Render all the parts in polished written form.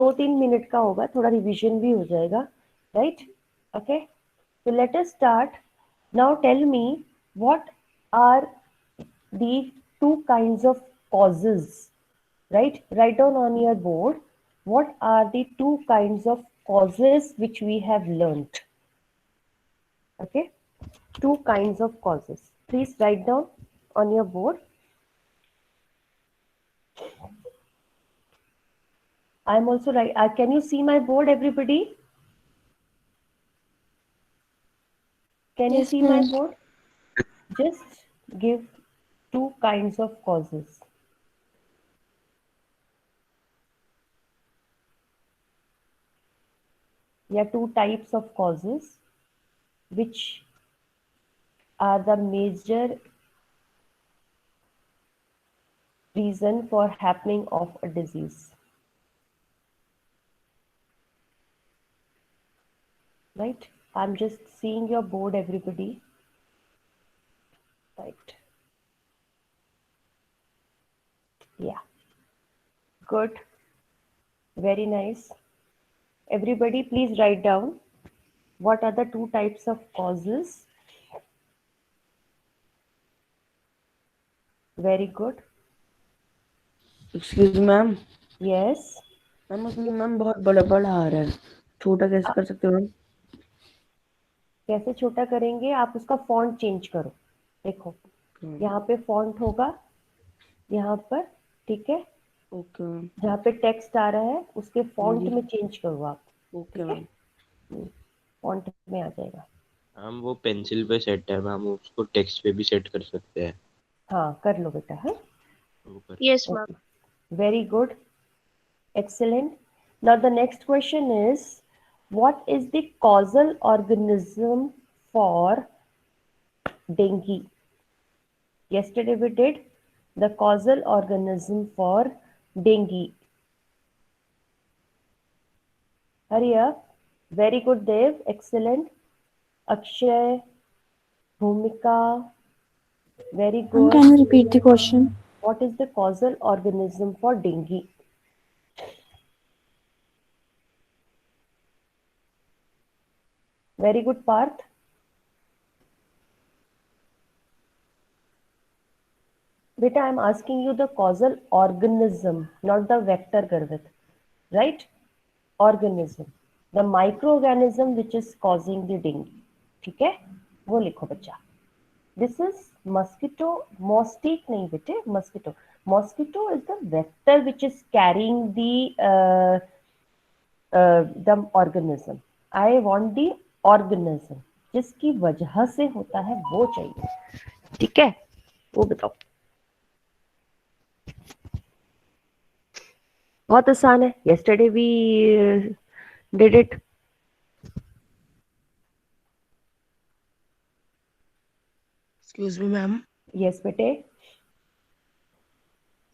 2-3 minute का होगा, थोड़ा रिवीजन भी हो जाएगा, right? Okay, so let us start. Now tell me, what are the two kinds of causes, right? Write down on your board, what are the two kinds of causes which we have learnt. Okay, two kinds of causes. Please write down on your board. I'm also right. Can you see my board, everybody? Can you Yes, see my ma'am. board? Just give two kinds of causes. There are two types of causes which are the major reason for happening of a disease. Right? I'm just seeing your board, everybody. Right. Yeah. Good. Very nice. Everybody, please write down what are the two types of causes. Very good. Excuse ma'am. Yes. Ma'am उसमें ma'am बहुत बड़ा बड़ा आ रहा है, छोटा कैसे कर सकते हो मैम? कैसे छोटा करेंगे? आप उसका फॉन्ट चेंज करो। देखो, यहाँ पे फॉन्ट होगा, यहाँ पर, ठीक है? Okay ma'am. जहाँ पे टेक्स्ट आ रहा है उसके फॉन्ट जी में चेंज करो आप, ओके ठीक है? मैम। फॉन्ट में आ जाएगा। हम वो पेंसिल पे सेट है, हम उसको टेक्स्ट पे भी सेट कर सकते हैं। हाँ, कर लो बेटा। हाँ, वो कर Yes, ma'am. Very good, excellent. Now the next question is, what is the causal organism for dengue? Yesterday we did the causal organism for dengue. Hurry up. Very good, Dev. Excellent. Akshay, Bhumika. Very Ma'am, good. can you repeat the question? What is the causal organism for dengue? Very good, Parth. Beta, I'm asking you the causal organism, not the vector, Garvit. Right? Organism. The microorganism which is causing the dengue. ठीक है? वो लिखो बच्चा. This is mosquito, mosquito नहीं बेटे, mosquito. Mosquito is the vector which is carrying the organism. I want the organism. जिसकी वजह से होता है वो चाहिए, ठीक है? वो बताओ. बहुत आसान है. Yesterday we did it. Excuse me, ma'am. Yes, बेटे.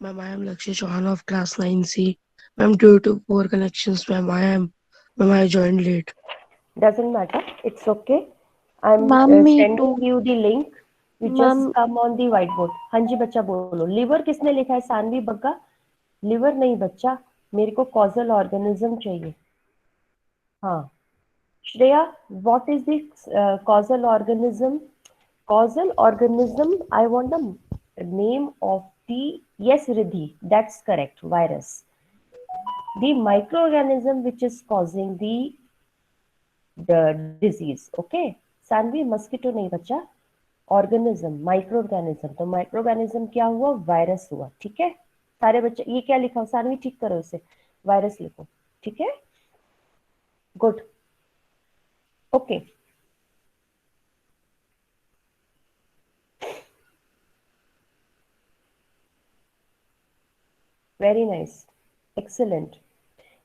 Ma'am, I am Lakshya Chauhan of class 9C. Ma'am, due to poor connections, ma'am, I joined late. Doesn't matter. It's okay. I'm Ma'am, me sending too. you the link. You just Ma'am, come on the whiteboard. हाँ जी बच्चा बोलो. Liver किसने लिखा है? Saanvi Bagga. Liver नहीं बच्चा, मेरे को कॉजल ऑर्गेनिज्म चाहिए. हाँ, Shreya, what is the causal organism? Causal organism, I want the name of the, yes Riddhi, that's correct, virus. The microorganism which is causing the disease. Okay, Sanvi, mosquito नहीं बच्चा, organism, micro organism. तो micro organism क्या हुआ? Virus हुआ. ठीक है सारे बच्चे, ये क्या लिखा? सानवी ठीक करो इसे, वायरस लिखो. ठीक है, good. Okay, very nice, excellent.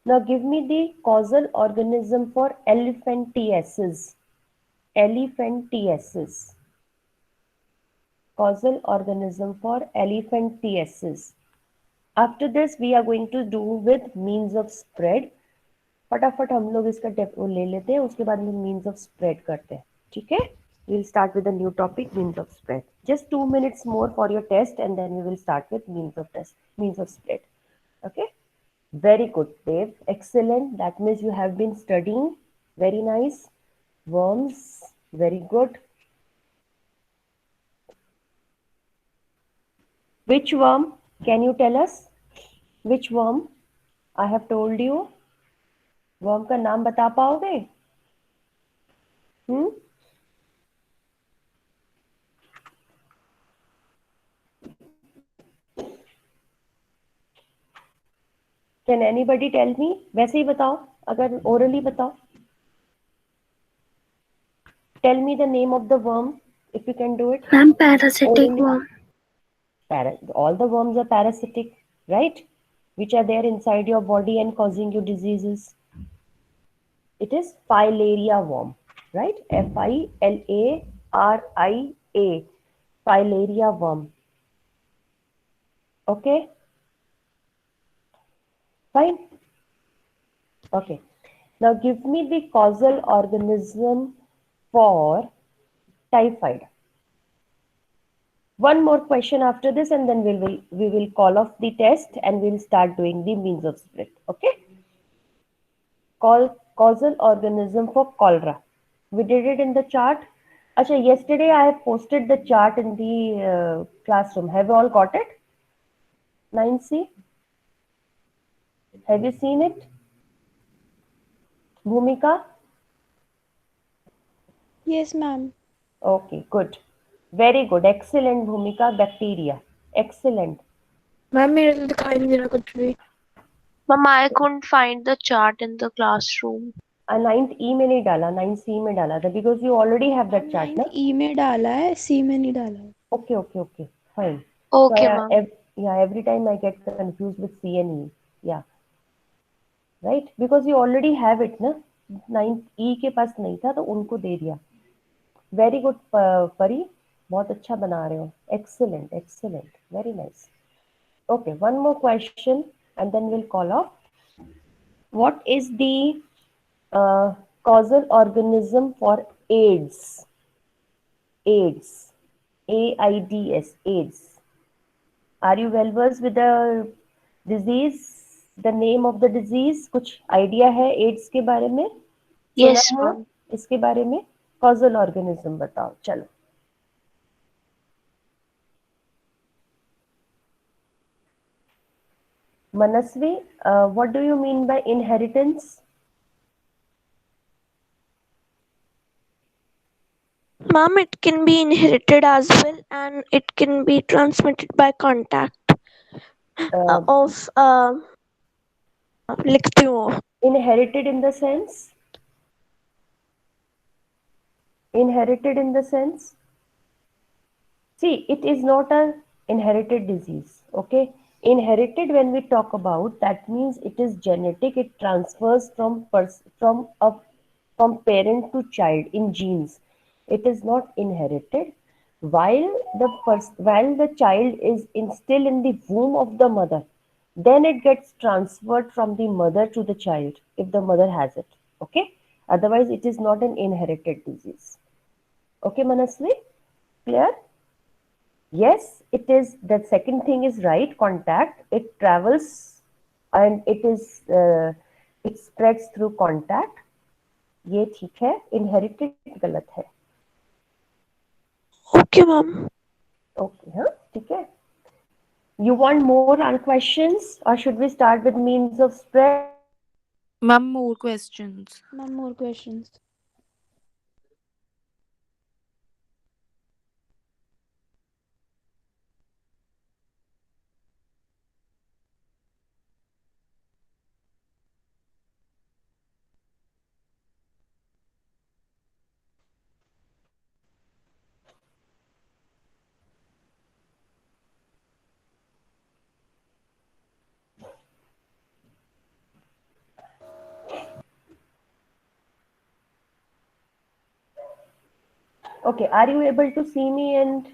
Now give me the causal organism for elephantiasis. Elephantiasis, causal organism for elephantiasis. After this we are going to do with means of spread. फटाफट हम लोग इसका ले लेते हैं, उसके बाद में मीन्स ऑफ स्प्रेड करते हैं. ठीक है, we will start with the new topic, means of spread. Just 2 minutes more for your test and then we will start with means of test, means of spread. Okay, Very good, Dave. Excellent. That means you have been studying. Very nice. Worms. Very good. Which worm? Can you tell us? Which worm? I have told you. Worm का नाम बता पाओगे? Can anybody tell me? वैसे ही बताओ, अगर orally बताओ. Tell me the name of the worm if you can do it. Ma'am, parasitic Orally. worm. All the worms are parasitic, right? Which are there inside your body and causing you diseases. It is filaria worm, right? Filaria. Filaria worm. Okay. Fine. Okay. Now give me the causal organism for typhoid. One more question after this, and then we will call off the test and we'll start doing the means of split. Okay. Causal organism for cholera. We did it in the chart. Acha, yesterday I have posted the chart in the classroom. Have you all got it? 9C. Have you seen it? Bhumika? Yes, ma'am. Okay, good. Very good. Excellent, Bhumika. Bacteria. Excellent. Ma'am मेरे तो दिखाई नहीं दे रहा कुछ भी. Ma'am, I couldn't find the chart in the classroom. 9th E में नहीं डाला, 9C में डाला था, because you already have that chart, ना? 9E में डाला है, C में नहीं डाला है. Okay, fine. Okay, So ma'am. every time I get confused with C and E. Yeah. Right? Because you already have it, ना? 9th E के पास नहीं था, तो उनको दे दिया. Very good, परी. बहुत अच्छा बना रहे हो. Excellent. Very nice. Okay, one more question and then we'll call off. What is the causal organism for AIDS? AIDS. AIDS. AIDS. Are you well versed with the disease? The name of the disease? कुछ idea है AIDS के बारे में? Yes, सुना है ma'am. इसके बारे में? Causal organism बताओ, चलो. Manasvi, what do you mean by inheritance? Ma'am, it can be inherited as well, and it can be transmitted by contact of लिखती हूँ. Inherited in the sense? Inherited in the sense? See, it is not an inherited disease. Okay. Inherited, when we talk about, that means it is genetic. It transfers from parent to child in genes. It is not inherited. While the child is still in the womb of the mother, then it gets transferred from the mother to the child if the mother has it. Okay. Otherwise, it is not an inherited disease. Okay, Manasvi? Clear? Yes, it is. The second thing is right. Contact. It travels and it spreads through contact. ये ठीक है. Inherited गलत है. Okay, ma'am. Okay, हाँ, ठीक है. You want more questions, or should we start with means of spread? Ma'am, more questions. Ma'am, more questions. Okay, are you able to see me and